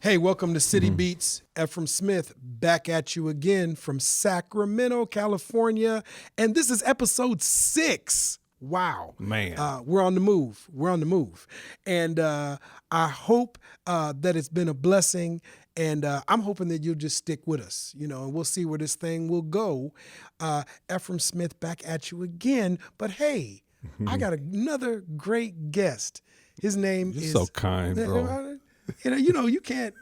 Hey, welcome to City Beats. Efrem Smith back at you again from Sacramento, California. And this is episode 6. Wow. Man. We're on the move. And I hope that it's been a blessing. And I'm hoping that you'll just stick with us, and we'll see where this thing will go. Efrem Smith back at you again. But hey, I got another great guest. His name is... You're so kind, bro. You can't,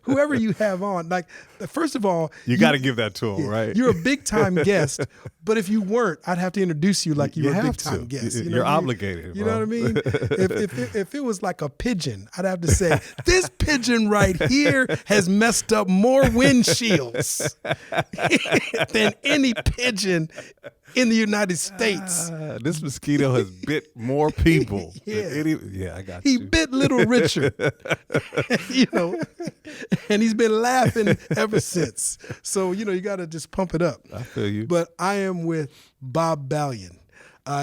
whoever you have on, like, first of all, you got to give that to him, right? You're a big time guest, but if you weren't, I'd have to introduce you like you're a big time guest. You're obligated. You know what I mean? If it was like a pigeon, I'd have to say, this pigeon right here has messed up more windshields than any pigeon in the United States. This mosquito has bit more people. I got you. He you. bit Little Richard, and he's been laughing ever since. So, you got to just pump it up. I feel you. But I am with Bob Balian.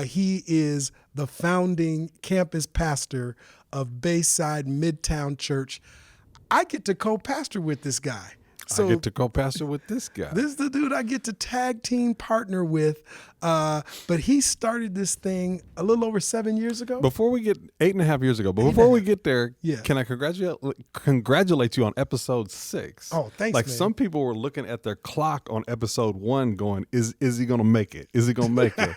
He is the founding campus pastor of Bayside Midtown Church. I get to co-pastor with this guy. So I get to co-pastor with this guy. This is the dude I get to tag team partner with. But he started this thing a little over 7 years ago. Before we get 8.5 years ago, but before we get there, can I congratulate you on episode 6? Oh, thanks, man. some people were looking at their clock on episode 1 going, is he going to make it? Is he going to make it?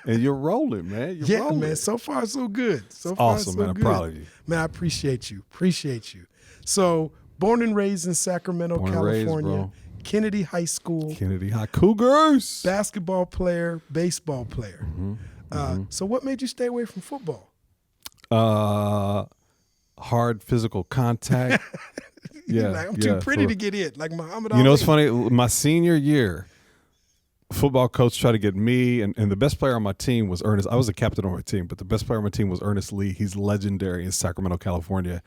And you're rolling, man. You're rolling. Man. So far, so good. Awesome, man. I'm proud of you. Man, I appreciate you. So, born and raised in Sacramento, California, Kennedy High School. Kennedy High Cougars. Basketball player, baseball player. So what made you stay away from football? Hard physical contact. I'm too pretty to get in, like Muhammad Ali. You know what's funny? My senior year, football coach tried to get me, and the best player on my team was Ernest. I was the captain on my team, but the best player on my team was Ernest Lee. He's legendary in Sacramento, California.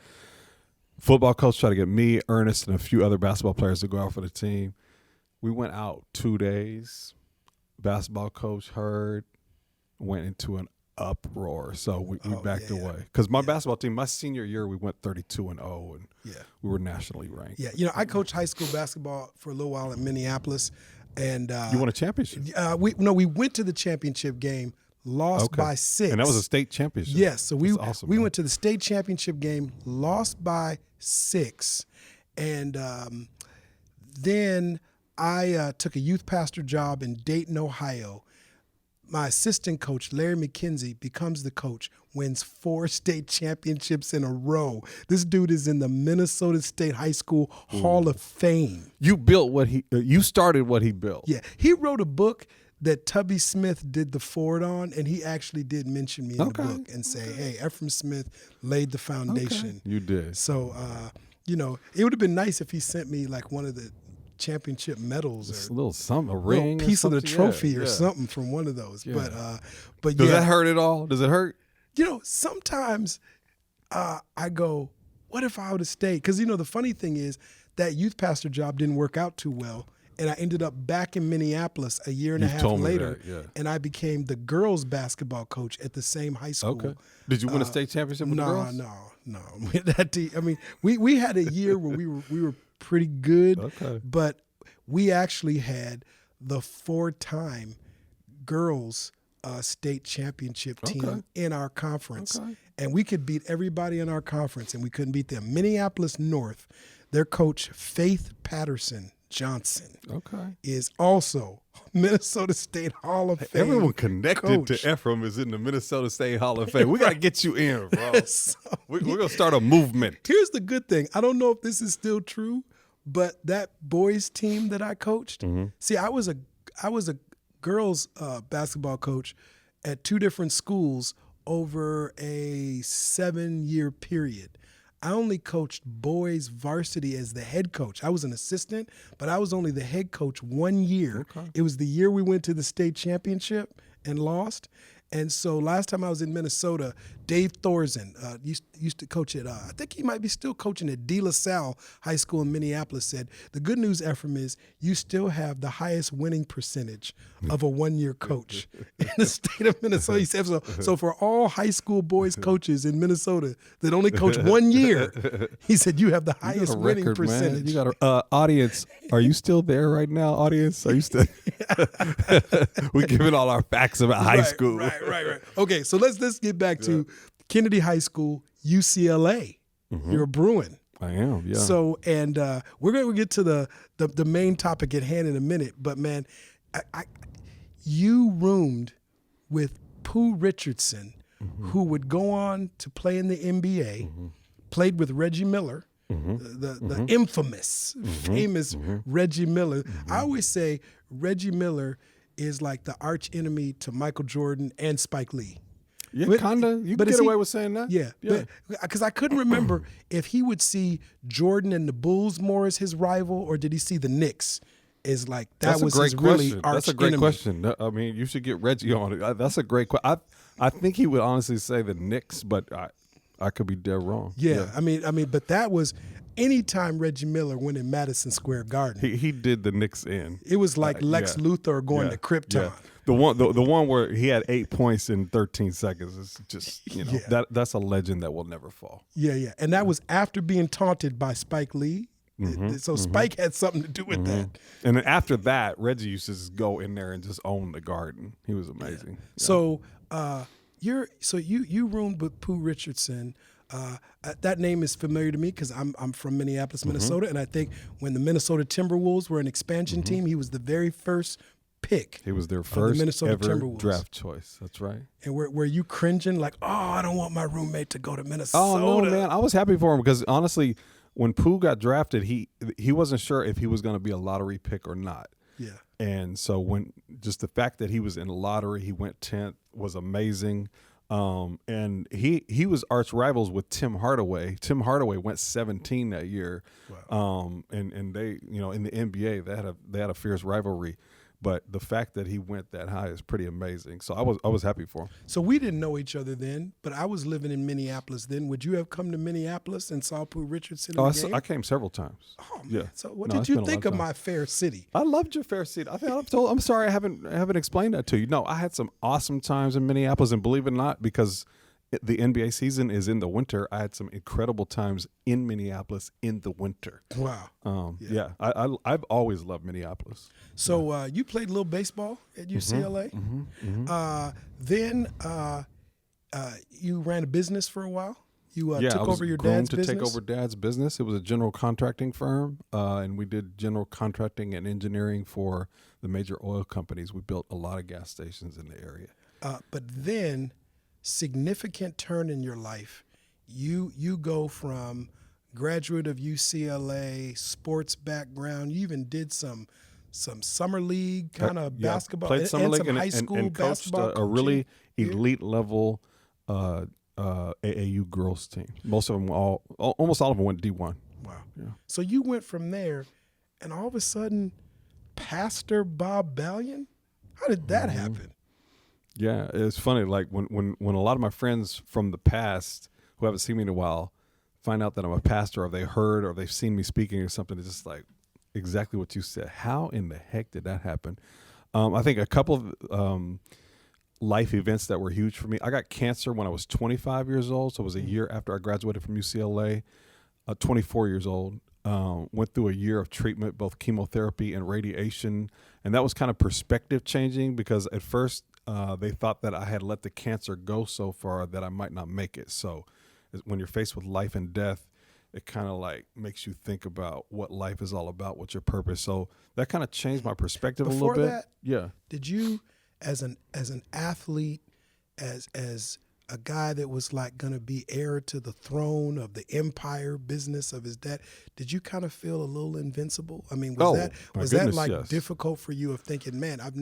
Football coach tried to get me, Ernest, and a few other basketball players to go out for the team. We went out 2 days. Basketball coach heard, went into an uproar. So we backed away. Because my basketball team, my senior year, we went 32-0, and we were nationally ranked. Yeah, I coached high school basketball for a little while in Minneapolis. And you won a championship? We went to the championship game. Lost by 6. And that was a state championship. Yes. So we awesome, went to the state championship game, lost by 6. And then I took a youth pastor job in Dayton, Ohio. My assistant coach, Larry McKenzie, becomes the coach, wins 4 state championships in a row. This dude is in the Minnesota State High School Hall of Fame. You started what he built. Yeah. He wrote a book that Tubby Smith did the forward on, and he actually did mention me in the book and say, hey, Efrem Smith laid the foundation. Okay. You did. So, it would have been nice if he sent me like one of the championship medals or a little something, a ring, piece of the trophy or something from one of those. Yeah. But does that hurt at all? Does it hurt? Sometimes I go, what if I would have stayed? Because, the funny thing is that youth pastor job didn't work out too well. And I ended up back in Minneapolis a year and a half later, and I became the girls' basketball coach at the same high school. Okay. Did you win a state championship with the girls? No. That team, we had a year where we were pretty good, but we actually had the 4-time girls' state championship team in our conference, and we could beat everybody in our conference, and we couldn't beat them. Minneapolis North, their coach Faith Patterson Johnson is also Minnesota State Hall of Fame. Everyone connected to Efrem is in the Minnesota State Hall of Fame. We got to get you in, bro. We're going to start a movement. Here's the good thing. I don't know if this is still true, but that boys team that I coached, see, I was a girls basketball coach at 2 different schools over a 7-year period. I only coached boys varsity as the head coach. I was an assistant, but I was only the head coach 1 year. It was the year we went to the state championship and lost. And so last time I was in Minnesota, Dave Thorsen used to coach at, I think he might be still coaching at De La Salle High School in Minneapolis, said, the good news, Efrem, is you still have the highest winning percentage of a one-year coach in the state of Minnesota. He said, so for all high school boys coaches in Minnesota that only coach 1 year, he said, you have the highest winning percentage. Man. You got a audience. Are you still there right now, audience? Are you still? We're giving all our facts about high school. Right. Okay, so let's get back to Kennedy High School, UCLA. You're a Bruin. I am, yeah. So, and we're going to get to the main topic at hand in a minute. But man, you roomed with Pooh Richardson, who would go on to play in the NBA, played with Reggie Miller. The infamous, famous Reggie Miller. I always say Reggie Miller is like the arch enemy to Michael Jordan and Spike Lee. Yeah, kind of. You can get away with saying that. Yeah. Because I couldn't remember if he would see Jordan and the Bulls more as his rival, or did he see the Knicks as like that was his really arch enemy? That's a great question. I mean, you should get Reggie on it. That's a great question. I think he would honestly say the Knicks, but I could be dead wrong. Yeah. I mean, but that was anytime Reggie Miller went in Madison Square Garden. He did the Knicks in. It was like Lex Luthor going to Krypton. Yeah. The one where he had 8 points in 13 seconds is just, that's a legend that will never fall. Yeah. And that was after being taunted by Spike Lee. So Spike had something to do with that. And then after that, Reggie used to just go in there and just own the Garden. He was amazing. Yeah. Yeah. So you roomed with Pooh Richardson. That name is familiar to me because I'm from Minneapolis, Minnesota, and I think when the Minnesota Timberwolves were an expansion team, he was the very first pick. He was their first Minnesota ever Timberwolves. Draft choice. That's right. And were you cringing like, oh, I don't want my roommate to go to Minnesota? Oh no, man! I was happy for him because honestly, when Pooh got drafted, he wasn't sure if he was going to be a lottery pick or not. Yeah. And so when just the fact that he was in the lottery, he went 10th was amazing. And he was arch rivals with Tim Hardaway. Tim Hardaway went 17 that year. Wow. And they, in the NBA, they had a fierce rivalry. But the fact that he went that high is pretty amazing. So I was happy for him. So we didn't know each other then, but I was living in Minneapolis then. Would you have come to Minneapolis and saw Pooh Richardson in the game? I came several times. Oh man! Yeah. So what did you think of my fair city? I loved your fair city. I'm sorry I haven't explained that to you. No, I had some awesome times in Minneapolis, and believe it or not, because the NBA season is in the winter, I had some incredible times in Minneapolis in the winter. Wow. I've always loved Minneapolis. So you played a little baseball at UCLA. Then you ran a business for a while. You took over your dad's business. Take over Dad's business. It was a general contracting firm, and we did general contracting and engineering for the major oil companies. We built a lot of gas stations in the area. But then, significant turn in your life. You go from graduate of UCLA, sports background. You even did some summer league kind of basketball. Played summer league some high school and coached a really elite level AAU girls team. Almost all of them went D1. Wow. Yeah. So you went from there, and all of a sudden, Pastor Bob Balian? How did that happen? Yeah, it's funny. Like when a lot of my friends from the past who haven't seen me in a while find out that I'm a pastor, or they heard, or they've seen me speaking or something, it's just like exactly what you said. How in the heck did that happen? I think a couple of life events that were huge for me. I got cancer when I was 25 years old, so it was a year after I graduated from UCLA. 24 years old. Went through a year of treatment, both chemotherapy and radiation, and that was kind of perspective changing because at first they thought that I had let the cancer go so far that I might not make it. So when you're faced with life and death, it kind of like makes you think about what life is all about, what's your purpose. So that kind of changed my perspective a little bit. That, yeah. Did you, as an athlete, as a guy that was like going to be heir to the throne of the empire business of his dad, did you kind of feel a little invincible? I mean, was that like difficult for you of thinking, man, I've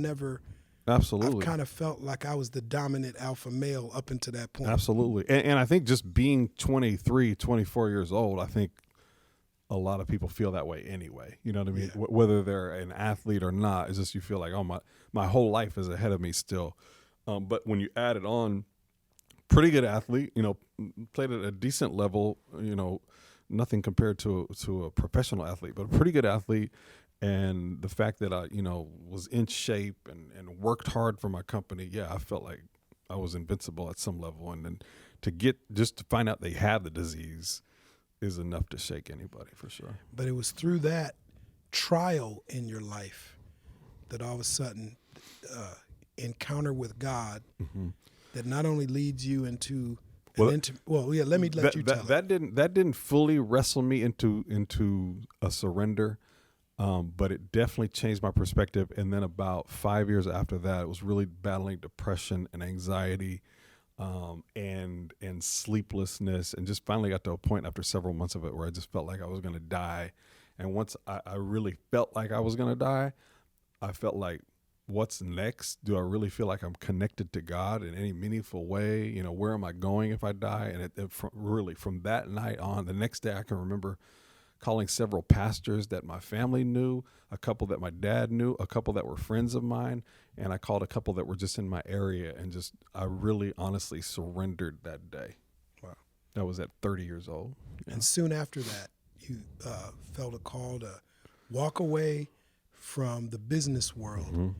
kind of felt like I was the dominant alpha male up until that point. Absolutely. And I think just being 23, 24 years old, I think a lot of people feel that way anyway. You know what I mean? Yeah. Whether they're an athlete or not, it's just you feel like, oh, my whole life is ahead of me still. But when you add it on, pretty good athlete, played at a decent level, nothing compared to a professional athlete, but a pretty good athlete. And the fact that I, was in shape and worked hard for my company, I felt like I was invincible at some level. And then to find out they had the disease is enough to shake anybody for sure. But it was through that trial in your life that all of a sudden encounter with God that not only leads you into let me let you tell that didn't fully wrestle me into a surrender. But it definitely changed my perspective. And then about 5 years after that, it was really battling depression and anxiety, and sleeplessness, and just finally got to a point after several months of it where I just felt like I was going to die. And once I really felt like I was going to die, I felt like, what's next? Do I really feel like I'm connected to God in any meaningful way? Where am I going if I die? And from that night on, the next day I can remember calling several pastors that my family knew, a couple that my dad knew, a couple that were friends of mine, and I called a couple that were just in my area, and I really honestly surrendered that day. Wow. That was at 30 years old. Yeah. And soon after that, you felt a call to walk away from the business world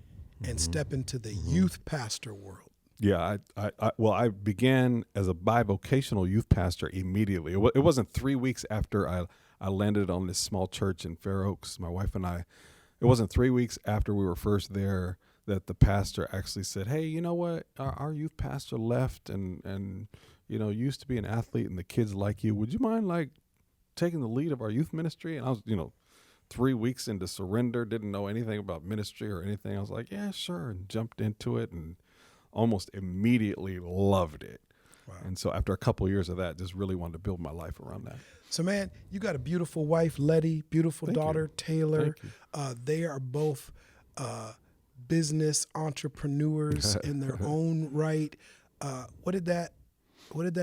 and step into the youth pastor world. Yeah, I began as a bivocational youth pastor immediately. It wasn't 3 weeks after I landed on this small church in Fair Oaks, my wife and I. It wasn't 3 weeks after we were first there that the pastor actually said, "Hey, you know what? Our youth pastor left, and used to be an athlete, and the kids like you. Would you mind taking the lead of our youth ministry?" And I was, 3 weeks into surrender, didn't know anything about ministry or anything. I was like, "Yeah, sure," and jumped into it, and almost immediately loved it. Wow. And so after a couple of years of that, just really wanted to build my life around that. So, man, you got a beautiful wife, Letty, beautiful daughter, Taylor. They are both business entrepreneurs in their own right. What did that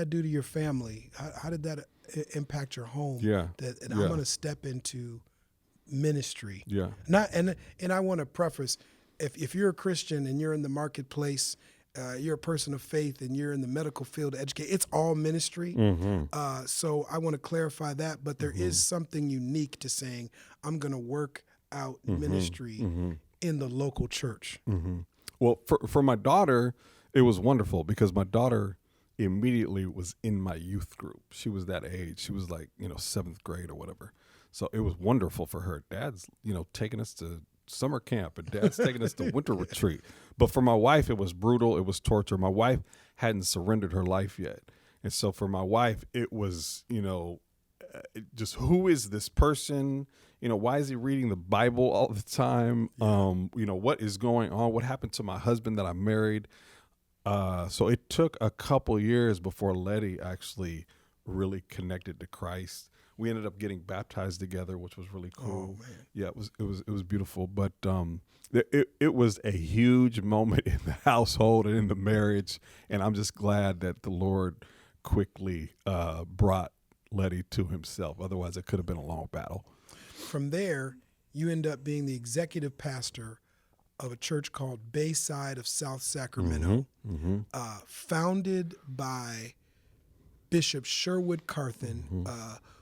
do to your family? How did that impact your home? Yeah. I'm going to step into ministry. Yeah. And I want to preface, if you're a Christian and you're in the marketplace, you're a person of faith and you're in the medical field to educate, it's all ministry. So I want to clarify that, but there is something unique to saying, I'm going to work out ministry in the local church. Well, for my daughter, it was wonderful because my daughter immediately was in my youth group. She was that age. She was like, 7th grade or whatever. So it was wonderful for her. Dad's, taking us to summer camp, and Dad's taking us to winter retreat. But for my wife, it was brutal. It was torture. My wife hadn't surrendered her life yet. And so for my wife, it was, just who is this person? Why is he reading the Bible all the time? What is going on? What happened to my husband that I married? So it took a couple years before Letty actually really connected to Christ. We ended up getting baptized together, which was really cool. Oh, man. Yeah, it was beautiful. But it was a huge moment in the household and in the marriage, and I'm just glad that the Lord quickly brought Letty to Himself. Otherwise, it could have been a long battle. From there, you end up being the executive pastor of a church called Bayside of South Sacramento, founded by Bishop Sherwood Carthen,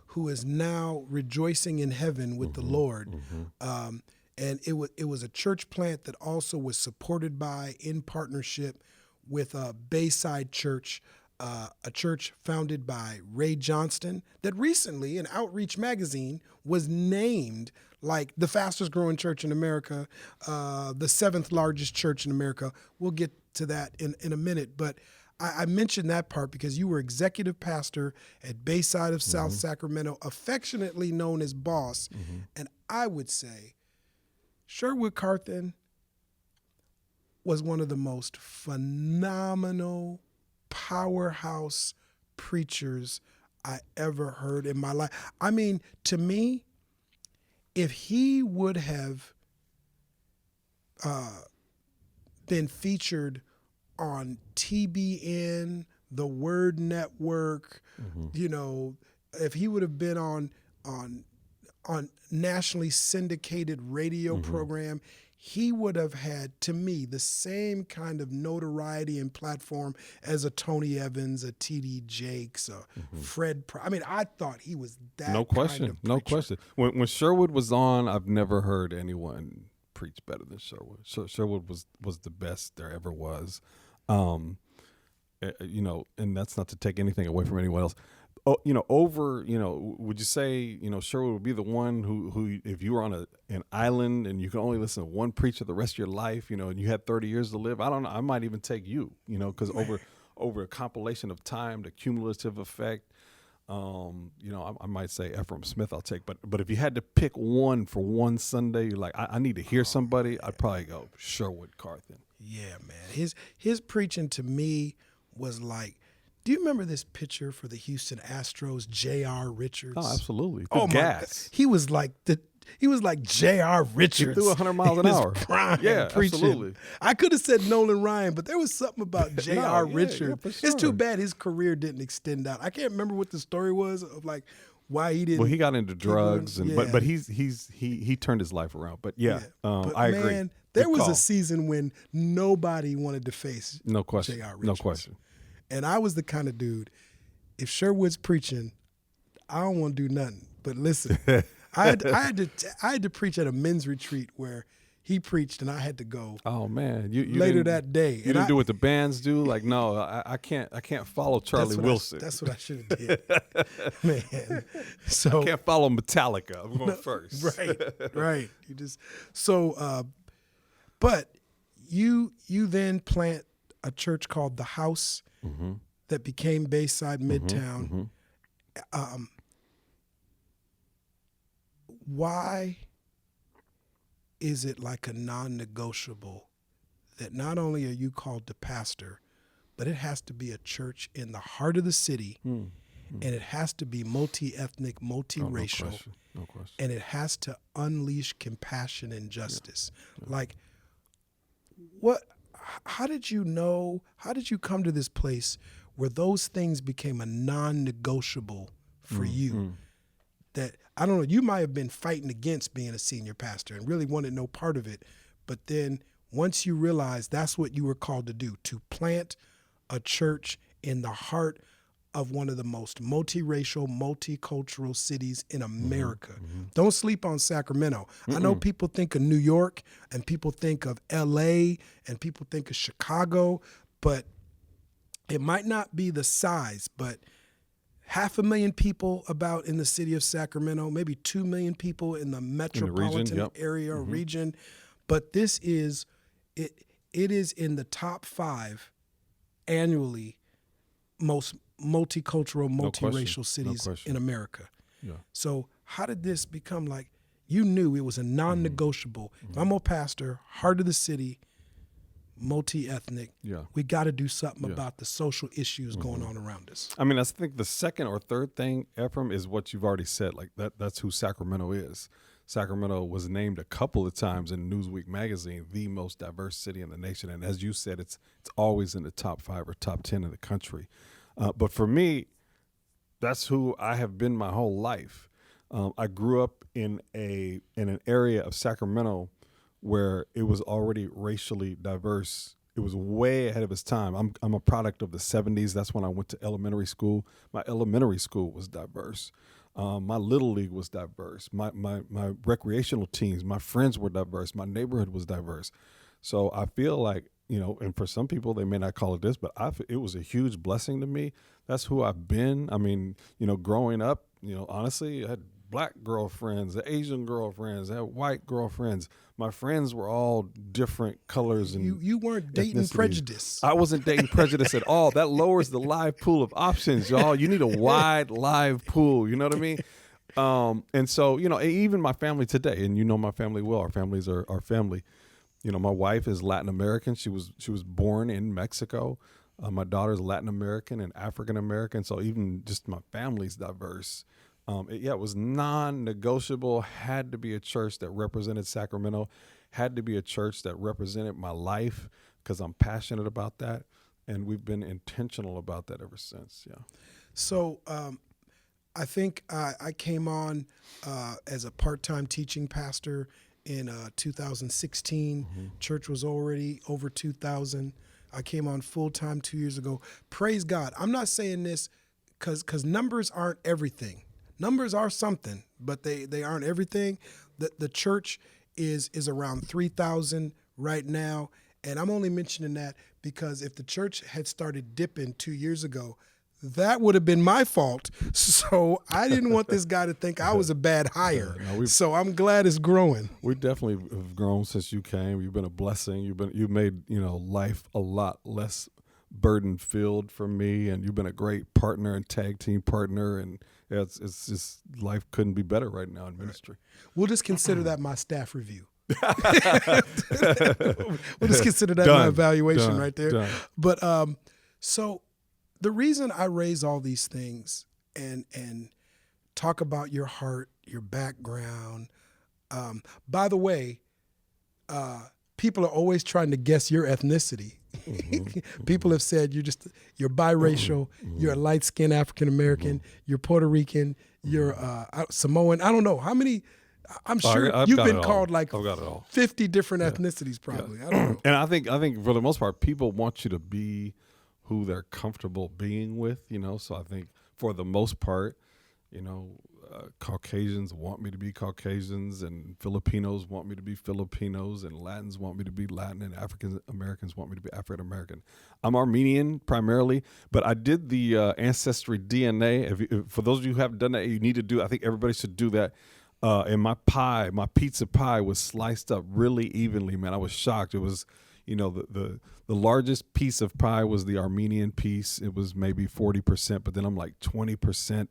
who is now rejoicing in heaven with the Lord. And it was a church plant that also was supported by, in partnership with Bayside Church, a church founded by Ray Johnston that recently in Outreach magazine was named like the fastest growing church in America, the 7th largest church in America. We'll get to that in a minute, but I mentioned that part because you were executive pastor at Bayside of South Sacramento, affectionately known as Boss. And I would say Sherwood Carthen was one of the most phenomenal powerhouse preachers I ever heard in my life. I mean, to me, if he would have been featured on TBN, the Word Network, if he would have been on nationally syndicated radio program, he would have had, to me, the same kind of notoriety and platform as a Tony Evans, a T.D. Jakes, a Fred. I mean, I thought he was that No question. kind of No preacher. question. When Sherwood was on, I've never heard anyone preach better than Sherwood. Sherwood was the best there ever was. And that's not to take anything away from anyone else. Oh, would you say, Sherwood would be the one who if you were on an island and you could only listen to one preacher the rest of your life, and you had 30 years to live, I don't know, I might even take you, because over a compilation of time, the cumulative effect, I might say Efrem Smith I'll take, but if you had to pick one for one Sunday, you're like, I need to hear somebody, I'd probably go Sherwood Carthen. Yeah, man. His preaching to me was like, do you remember this pitcher for the Houston Astros, J.R. Richards? Oh, absolutely. Oh, gas. my God. He was like J.R. Richards. He threw 100 miles an hour. Prime yeah, preaching. Absolutely. I could have said Nolan Ryan, but there was something about J.R. Richards. Yeah, for sure. It's too bad his career didn't extend out. I can't remember what the story was of like why he didn't. Well, he got into drugs, but he turned his life around. But I agree. Man, there was a season when nobody wanted to face no question. J.R. Richards. No question. And I was the kind of dude, if Sherwood's preaching, I don't want to do nothing. But listen, I had to preach at a men's retreat where he preached and I had to go. Oh man, you later that day. You didn't do what the bands do. Like no, I can't follow Charlie Wilson. That's what I should have did, man. So I can't follow Metallica. I'm going first. Right. You just but you then plant a church called The House. That became Bayside Midtown. Why is it like a non-negotiable that not only are you called to pastor, but it has to be a church in the heart of the city, and it has to be multi-ethnic, multiracial, no question. And it has to unleash compassion and justice. Yeah. Like, what? How did you know? How did you come to this place where those things became a non-negotiable for you? That, I don't know, you might have been fighting against being a senior pastor and really wanted no part of it. But then once you realized that's what you were called to do, to plant a church in the heart of one of the most multiracial, multicultural cities in America. Don't sleep on Sacramento. I know people think of New York and people think of LA and people think of Chicago, but it might not be the size, but 500,000 people about in the city of Sacramento, maybe 2 million people in the metropolitan area or region. But this is, it is in the top 5 annually most multicultural, multiracial cities in America. Yeah. So how did this become like, you knew it was a non-negotiable, if I'm a pastor, heart of the city, multi-ethnic, we got to do something about the social issues going on around us. I mean, I think the second or third thing, Efrem, is what you've already said. Like that's who Sacramento is. Sacramento was named a couple of times in Newsweek magazine the most diverse city in the nation, and as you said, it's always in the top 5 or top 10 in the country. But for me, that's who I have been my whole life. I grew up in an area of Sacramento where it was already racially diverse. It was way ahead of its time. I'm a product of the 70s. That's when I went to elementary school. My elementary school was diverse. My little league was diverse. My recreational teams, my friends were diverse. My neighborhood was diverse. So I feel like, and for some people, they may not call it this, but it was a huge blessing to me. That's who I've been. I mean, growing up, honestly, I had black girlfriends, Asian girlfriends, I had white girlfriends. My friends were all different colors and you weren't dating prejudice. I wasn't dating prejudice at all. That lowers the live pool of options, y'all. You need a wide live pool. You know what I mean? And so, even my family today, and my family well. Our families are our family. My wife is Latin American. She was born in Mexico. My daughter's Latin American and African American. So even just my family's diverse. It was non-negotiable, had to be a church that represented Sacramento, had to be a church that represented my life because I'm passionate about that. And we've been intentional about that ever since. Yeah. So I think I came on as a part-time teaching pastor in 2016. Church was already over 2,000. I came on full time 2 years ago. Praise God. I'm not saying this because numbers aren't everything. Numbers are something, but they aren't everything. The church is around 3,000 right now, and I'm only mentioning that because if the church had started dipping 2 years ago, that would have been my fault. So I didn't want this guy to think I was a bad hire. So I'm glad it's growing. We definitely have grown since you came. You've been a blessing. You've made life a lot less burden filled for me, and you've been a great partner and tag team partner. And it's just life couldn't be better right now in ministry. Right. We'll just consider that my staff review. We'll just consider that my evaluation right there. Done. But so. The reason I raise all these things and talk about your heart, your background, by the way, people are always trying to guess your ethnicity. People have said you're biracial, you're a light-skinned African-American, you're Puerto Rican, you're Samoan. I don't know how many. I'm sure you've been called like 50 different ethnicities probably. Yeah. I don't know. And I think for the most part, people want you to be who they're comfortable being with, So I think for the most part, Caucasians want me to be Caucasians, and Filipinos want me to be Filipinos, and Latins want me to be Latin, and African Americans want me to be African American. I'm Armenian primarily, but I did the ancestry DNA. For those of you who haven't done that, you need to do. I think everybody should do that. And my pizza pie was sliced up really evenly. Man, I was shocked. It was. The largest piece of pie was the Armenian piece. It was maybe 40%, but then I'm like 20%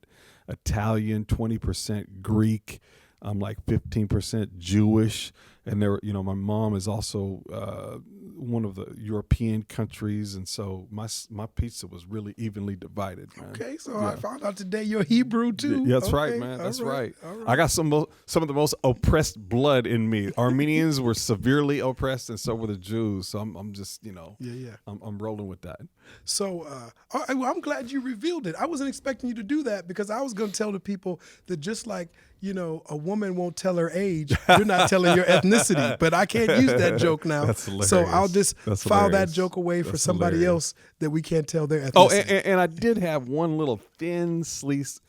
Italian, 20% Greek. I'm like 15% Jewish. And my mom is also one of the European countries, and so my pizza was really evenly divided, man. Okay, so I found out today you're Hebrew too. Yeah, that's right, man. That's right. I got some of the most oppressed blood in me. Armenians were severely oppressed, and so were the Jews. So I'm just, I'm rolling with that. So I'm glad you revealed it. I wasn't expecting you to do that because I was going to tell the people that just like a woman won't tell her age, you're not telling your ethnicity. But I can't use that joke now. That's hilarious. So I'll just file that joke away for somebody else that we can't tell their ethnicity. Oh, and I did have one little thin slice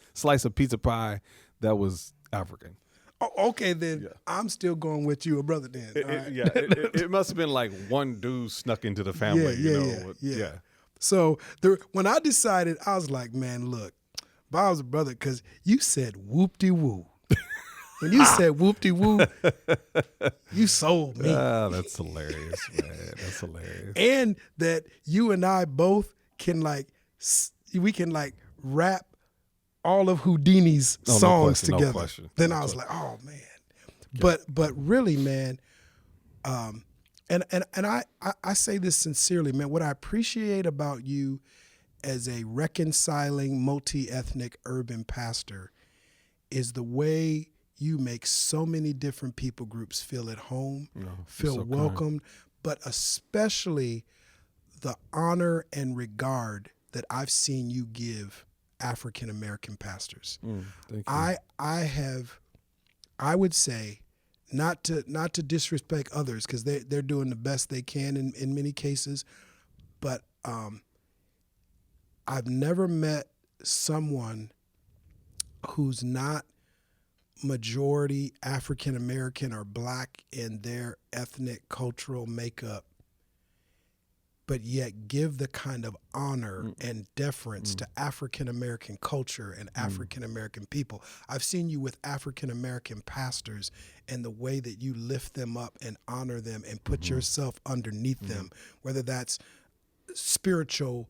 of pizza pie that was African. Oh, okay, then I'm still going with you, a brother. Then it must have been like one dude snuck into the family. Yeah. So when I decided, I was like, man, look, Bob's a brother because you said whoop-de-woo. When you said whoop-de-woo, you sold me. Ah, that's hilarious, man. That's hilarious. And that you and I both can rap all of Houdini's songs together. No question. Then I was like, oh man. Yeah. But really, man, and I say this sincerely, man, what I appreciate about you as a reconciling, multi-ethnic urban pastor is the way you make so many different people groups feel at home, feel welcomed, but especially the honor and regard that I've seen you give African American pastors. Thank you. I would say, not to disrespect others because they're doing the best they can in many cases, but I've never met someone who's not majority African American or Black in their ethnic cultural makeup, but yet give the kind of honor and deference to African American culture and African American people. I've seen you with African American pastors and the way that you lift them up and honor them and put yourself underneath them, whether that's spiritual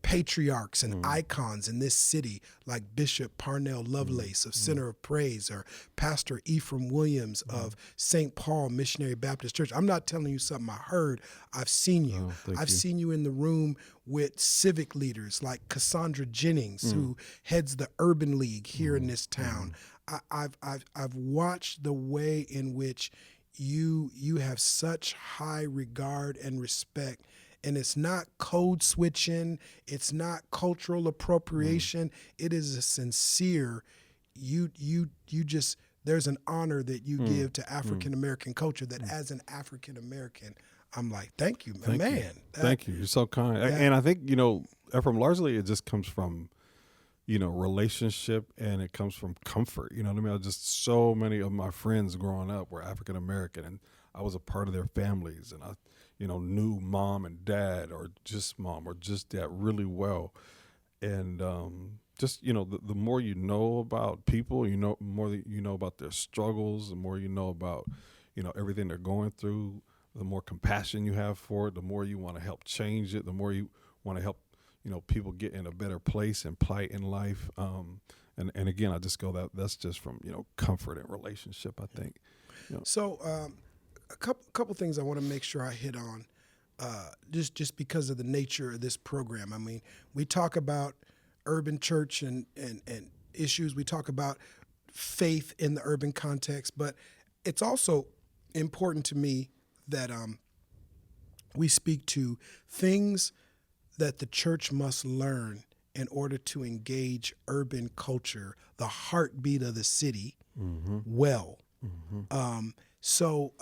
patriarchs and icons in this city like Bishop Parnell Lovelace of Center of Praise or Pastor Efrem Williams of St. Paul Missionary Baptist Church. I'm not telling you something I heard. I've seen you. I've seen you in the room with civic leaders like Cassandra Jennings, who heads the Urban League here in this town. I've watched the way in which you have such high regard and respect. And it's not code switching. It's not cultural appropriation. It is a sincere, you just, there's an honor that you give to African American culture that as an African American, I'm like, thank you, man. Thank you. You're so kind. And I think, Efrem, largely it just comes from, relationship, and it comes from comfort. You know what I mean? So many of my friends growing up were African American, and I was a part of their families, and I, knew mom and dad, or just mom or just dad really well. And just, the more you know about people, more that you know about their struggles, the more you know about, everything they're going through, the more compassion you have for it, the more you want to help change it, the more you want to help, people get in a better place and plight in life. And again, I just go that's just from, comfort and relationship, I think. So a couple things I want to make sure I hit on, just because of the nature of this program. I mean, we talk about urban church and issues. We talk about faith in the urban context, but it's also important to me that we speak to things that the church must learn in order to engage urban culture, the heartbeat of the city, well. So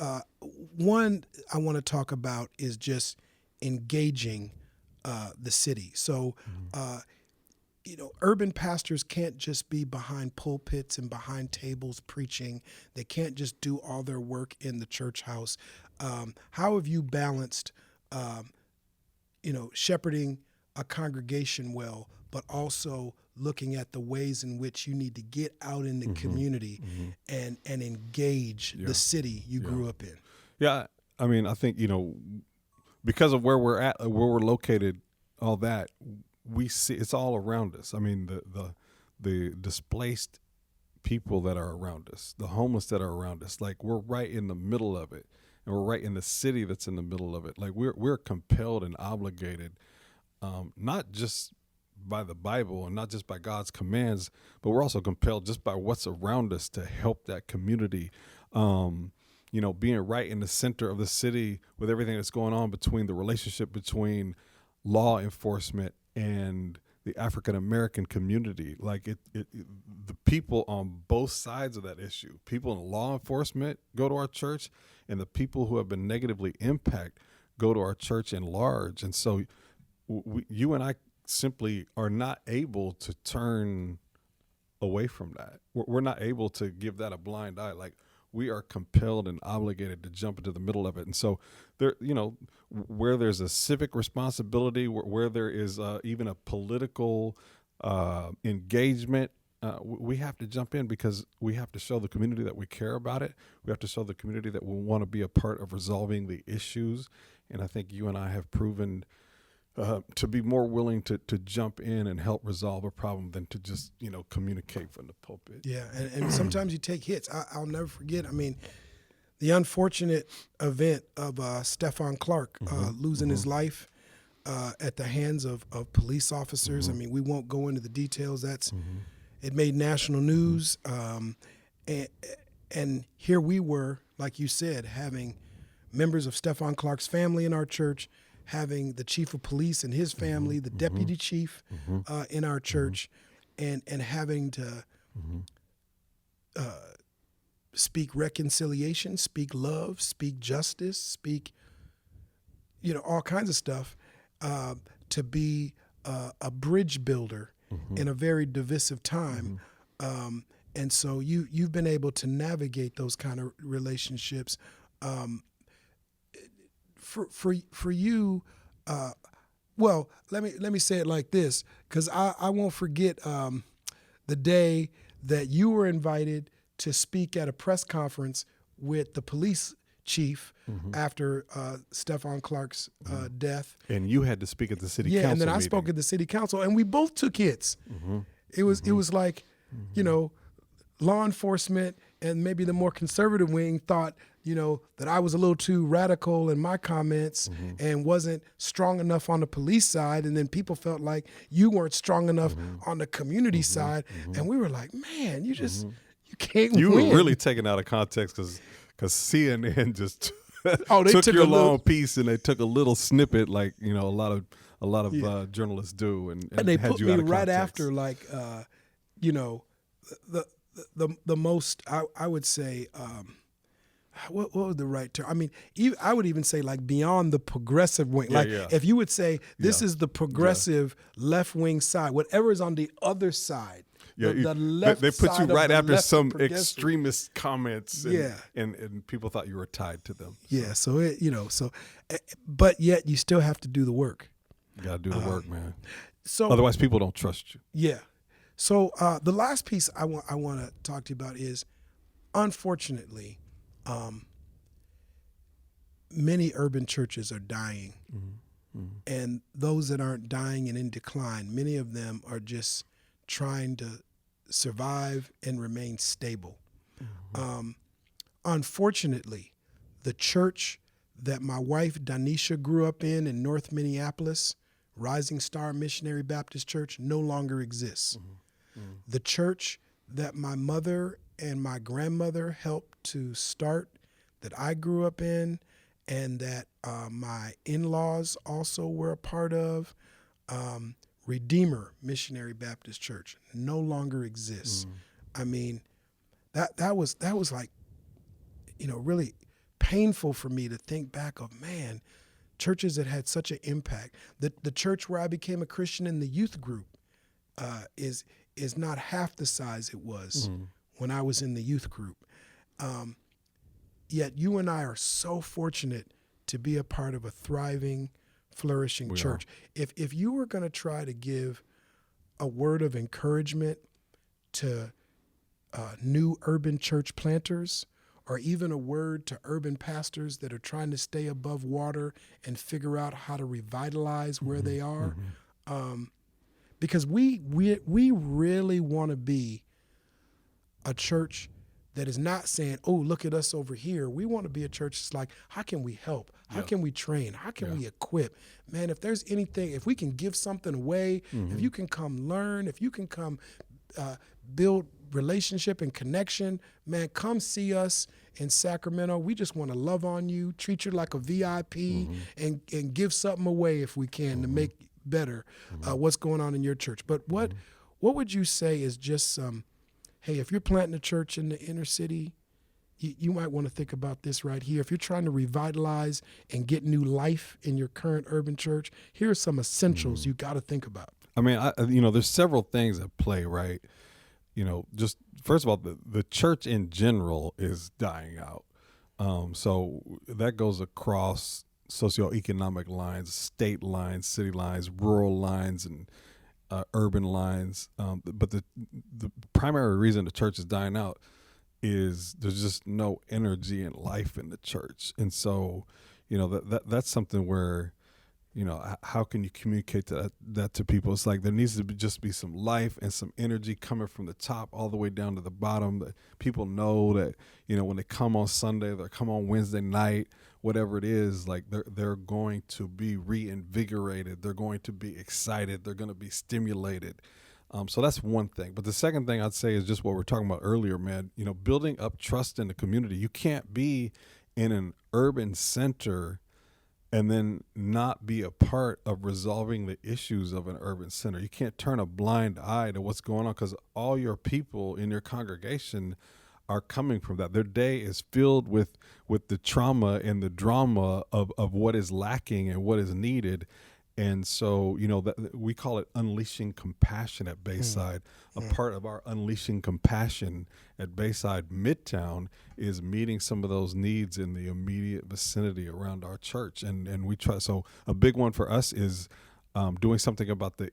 one I want to talk about is just engaging the city. So, urban pastors can't just be behind pulpits and behind tables preaching. They can't just do all their work in the church house. How have you balanced, shepherding a congregation well, but also looking at the ways in which you need to get out in the community and engage the city you grew up in? Yeah, I mean, I think, because of where we're at, where we're located, all that, we see it's all around us. I mean, the displaced people that are around us, the homeless that are around us, like we're right in the middle of it, and we're right in the city that's in the middle of it. Like we're compelled and obligated, not just by the Bible and not just by God's commands, but we're also compelled just by what's around us to help that community. Being right in the center of the city with everything that's going on between the relationship between law enforcement and the African American community, like the people on both sides of that issue, people in law enforcement go to our church, and the people who have been negatively impacted go to our church in large. And so you and I simply are not able to turn away from that. We're not able to give that a blind eye. Like, we are compelled and obligated to jump into the middle of it. And so there, where there's a civic responsibility, where there is even a political engagement, we have to jump in, because we have to show the community that we care about it. We have to show the community that we want to be a part of resolving the issues. And I think you and I have proven to be more willing to jump in and help resolve a problem than to just, communicate from the pulpit. Yeah, and sometimes you take hits. I'll never forget, the unfortunate event of Stephon Clark losing his life at the hands of police officers. We won't go into the details. It made national news. And here we were, like you said, having members of Stephon Clark's family in our church, having the chief of police and his family, the deputy chief in our church, and having to speak reconciliation, speak love, speak justice, speak, all kinds of stuff, to be a bridge builder in a very divisive time. And so you've been able to navigate those kind of relationships. For you, well, let me say it like this, because I won't forget the day that you were invited to speak at a press conference with the police chief after Stephon Clark's death. And you had to speak at the city council. Yeah, and then I meeting. spoke at the city council, and we both took hits. It was like, law enforcement and maybe the more conservative wing thought, that I was a little too radical in my comments and wasn't strong enough on the police side. And then people felt like you weren't strong enough on the community side. And we were like, man, you can't win. You were really taken out of context because CNN just they took took your a little, long piece and they took a little snippet, like, a lot of journalists do. And they had put you me out of right context. after, like, the most I would say. What was the right term? I mean, I would even say like beyond the progressive wing. Yeah, like yeah. if you would say this is the progressive left wing side, whatever is on the other side. Yeah, the left they put you side right of after left some progressive. extremist comments. And, Yeah. and people thought you were tied to them. Yeah, so but yet you still have to do the work. You got to do the work, man. So Otherwise, people don't trust you. yeah. So the last piece I want to talk to you about is, unfortunately, many urban churches are dying, and those that aren't dying and in decline, many of them are just trying to survive and remain stable. Unfortunately, the church that my wife Danisha grew up in North Minneapolis, Rising Star Missionary Baptist Church, no longer exists. The church that my mother and my grandmother helped to start, that I grew up in, and that my in-laws also were a part of, Redeemer Missionary Baptist Church, no longer exists. I mean, that was like, really painful for me to think back of, man, churches that had such an impact. The church where I became a Christian in the youth group is not half the size it was when I was in the youth group. Yet you and I are so fortunate to be a part of a thriving, flourishing church. If you were going to try to give a word of encouragement to new urban church planters, or even a word to urban pastors that are trying to stay above water and figure out how to revitalize where they are, because we really want to be a church that is not saying, oh, look at us over here. We want to be a church that's like, how can we help? How can we train? How can we equip? Man, if there's anything, if we can give something away, if you can come learn, if you can come build relationship and connection, man, come see us in Sacramento. We just want to love on you, treat you like a VIP, and give something away if we can to make better what's going on in your church. But what would you say is just some, hey, if you're planting a church in the inner city, you might want to think about this right here. If you're trying to revitalize and get new life in your current urban church, here are some essentials you got to think about. I mean, there's several things at play, right? Just first of all, the church in general is dying out. So that goes across socioeconomic lines, state lines, city lines, rural lines, and urban lines. But the primary reason the church is dying out is there's just no energy and life in the church. And so, that's something where, how can you communicate that to people? It's like there needs to just be some life and some energy coming from the top all the way down to the bottom, that people know that, when they come on Sunday, they come on Wednesday night, whatever it is, like they're going to be reinvigorated. They're going to be excited. They're going to be stimulated. So that's one thing. But the second thing I'd say is just what we're talking about earlier, man, building up trust in the community. You can't be in an urban center and then not be a part of resolving the issues of an urban center. You can't turn a blind eye to what's going on, because all your people in your congregation are coming from that. Their day is filled with the trauma and the drama of what is lacking and what is needed. And so, that we call it unleashing compassion at Bayside. A part of our unleashing compassion at Bayside Midtown is meeting some of those needs in the immediate vicinity around our church. And we try. So a big one for us is doing something about the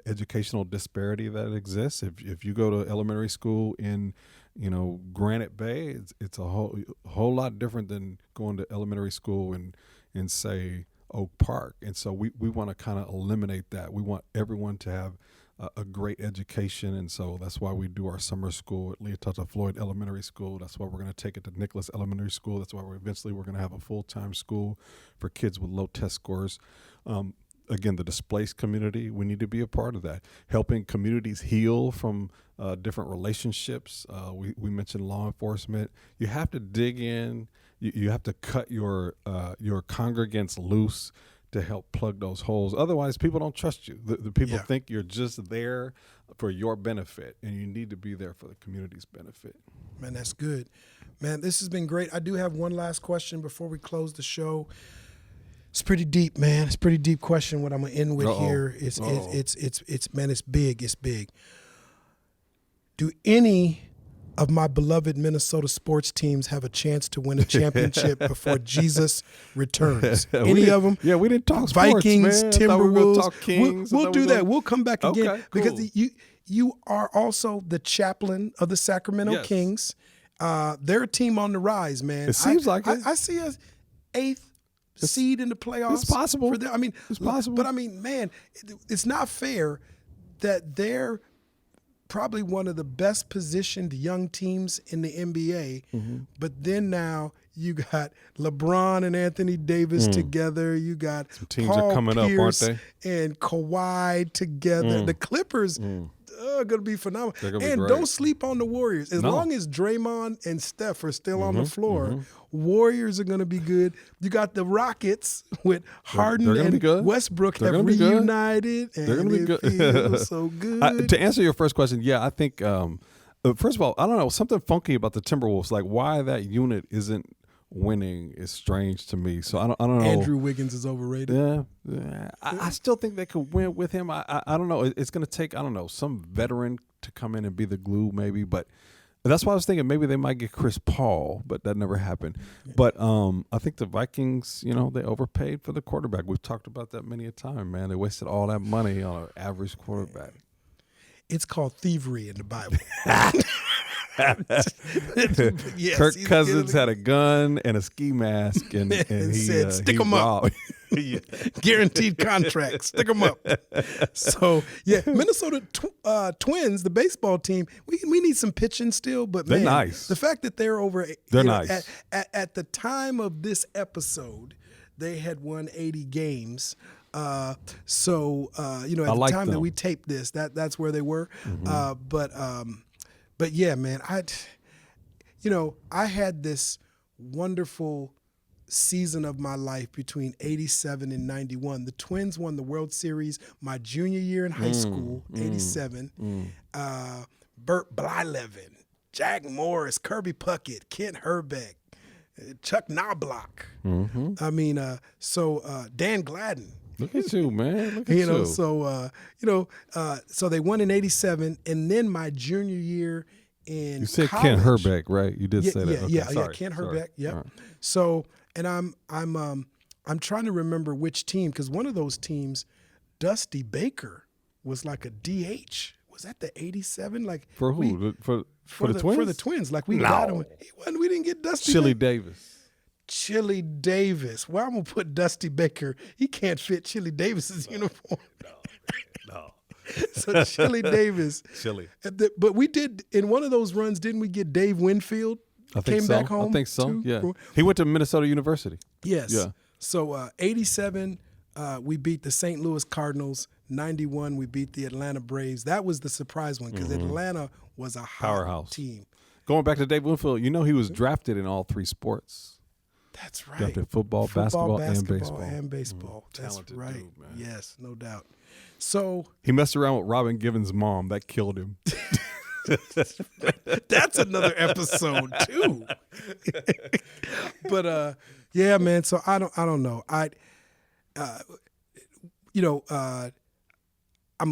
educational disparity that exists. If you go to elementary school in Granite Bay, it's a whole lot different than going to elementary school in say Oak Park. And so we want to kind of eliminate that. We want everyone to have a great education, and so that's why we do our summer school at Leotata Floyd Elementary School. That's why we're going to take it to Nicholas Elementary School. That's why we're going to have a full-time school for kids with low test scores. Again, the displaced community, we need to be a part of that. Helping communities heal from different relationships. We mentioned law enforcement. You have to dig in. You have to cut your congregants loose to help plug those holes. Otherwise, people don't trust you. The people think you're just there for your benefit, and you need to be there for the community's benefit. Man, that's good. Man, this has been great. I do have one last question before we close the show. It's pretty deep, man. It's a pretty deep question. What I'm gonna end with here is it's big. It's big. Do any of my beloved Minnesota sports teams have a chance to win a championship before Jesus returns? Any of them? Yeah, we didn't talk sports, Vikings, man. Timberwolves. Talk Kings. We'll do that. We'll come back again cool. because you are also the chaplain of the Sacramento Kings. They're a team on the rise, man. It seems like it. I see a 8th seed in the playoffs. It's possible. For them. I mean, it's possible. But I mean, man, it's not fair that they're probably one of the best positioned young teams in the NBA. Mm-hmm. But then now you got LeBron and Anthony Davis together. You got some teams Paul are coming Pierce up, aren't they? And Kawhi together. The Clippers are going to be phenomenal. And great. Don't sleep on the Warriors. As long as Draymond and Steph are still on the floor, Warriors are going to be good. You got the Rockets with Harden and Westbrook have reunited. They're going to be good. Feels so good. To answer your first question, I think, first of all, I don't know, something funky about the Timberwolves, like why that unit isn't winning is strange to me. So I don't know. Andrew Wiggins is overrated. Yeah. I still think they could win with him. I don't know. It's going to take, I don't know, some veteran to come in and be the glue maybe. But that's why I was thinking maybe they might get Chris Paul, but that never happened. But I think the Vikings, they overpaid for the quarterback. We've talked about that many a time, man. They wasted all that money on an average quarterback. It's called thievery in the Bible. Yes, Kirk Cousins had a gun and a ski mask, and he said, "Stick them up." Guaranteed contract. Stick them up. So Minnesota Twins, the baseball team. We need some pitching still, but they're man, nice. The fact that they're over. They're nice. At the time of this episode, they had won 80 games. At the time that we taped this, that's where they were. But yeah, man, I had this wonderful season of my life between 87 and 91. The Twins won the World Series my junior year in high school, 87. Bert Blyleven, Jack Morris, Kirby Puckett, Kent Herbeck, Chuck Knobloch. Dan Gladden. Look at you, man. Look at you. So they won in 87, and then my junior year in you said college, Kent Herbeck, right? You did say that. Yeah, Kent Herbeck. Yep. Right. So, and I'm trying to remember which team, because one of those teams, Dusty Baker, was like a DH. Was that the 87? Like for who? For the Twins? For the Twins. Like we got him. We didn't get Dusty. Chili Davis. Chili Davis. Well, I'm going to put Dusty Baker. He can't fit Chili Davis's uniform. No. So Chili Davis. Chili. But we did, in one of those runs, didn't we get Dave Winfield? Came back home. I think so, too? Yeah. He went to Minnesota University. Yes. Yeah. So 87, we beat the St. Louis Cardinals. 91, we beat the Atlanta Braves. That was the surprise one because Atlanta was a powerhouse team. Going back to Dave Winfield, he was drafted in all 3 sports. That's right. Drafted football, basketball, and baseball. That's talented right. Dude, man. Yes, no doubt. So he messed around with Robin Givens' mom. That killed him. That's another episode too. But yeah, man. So I don't know. I'm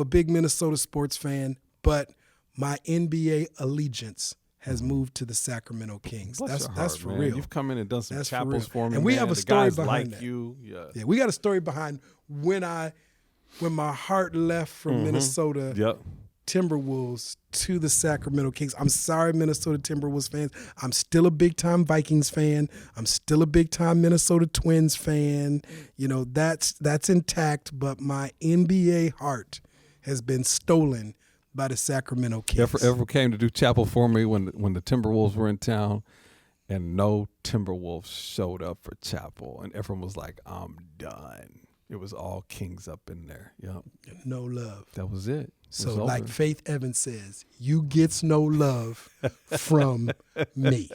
a big Minnesota sports fan, but my NBA allegiance has moved to the Sacramento Kings. That's for real. You've come in and done some chapels for me, and we have a story behind that. Yeah, we got a story behind when my heart left from Minnesota Timberwolves to the Sacramento Kings. I'm sorry, Minnesota Timberwolves fans. I'm still a big-time Vikings fan. I'm still a big-time Minnesota Twins fan. That's intact, but my NBA heart has been stolen by the Sacramento Kings. Ever came to do chapel for me when the Timberwolves were in town, and no Timberwolves showed up for chapel, and Efrem was like, "I'm done." It was all Kings up in there. Yep. No love. That was it. So like Faith Evans says, you gets no love from me.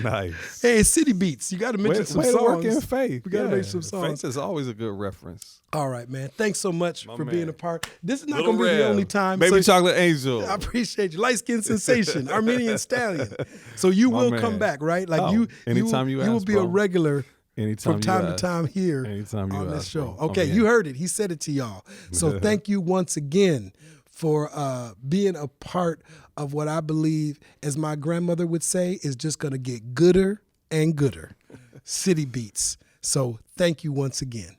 Nice. Hey, City Beats. You got to mention some songs. Work in Faith. We got to mention some songs. Faith is always a good reference. All right, man. Thanks so much for being a part. This is not Little going to be the only time. Baby Chocolate Angel. I appreciate you. Light Skin Sensation. Armenian Stallion. So you will come back, right? Like anytime you ask, you will be a regular anytime from time to time here on this show. Bro. Okay, you heard it. He said it to y'all. So thank you once again for being a part of what I believe, as my grandmother would say, is just going to get gooder and gooder. City Beats. So thank you once again.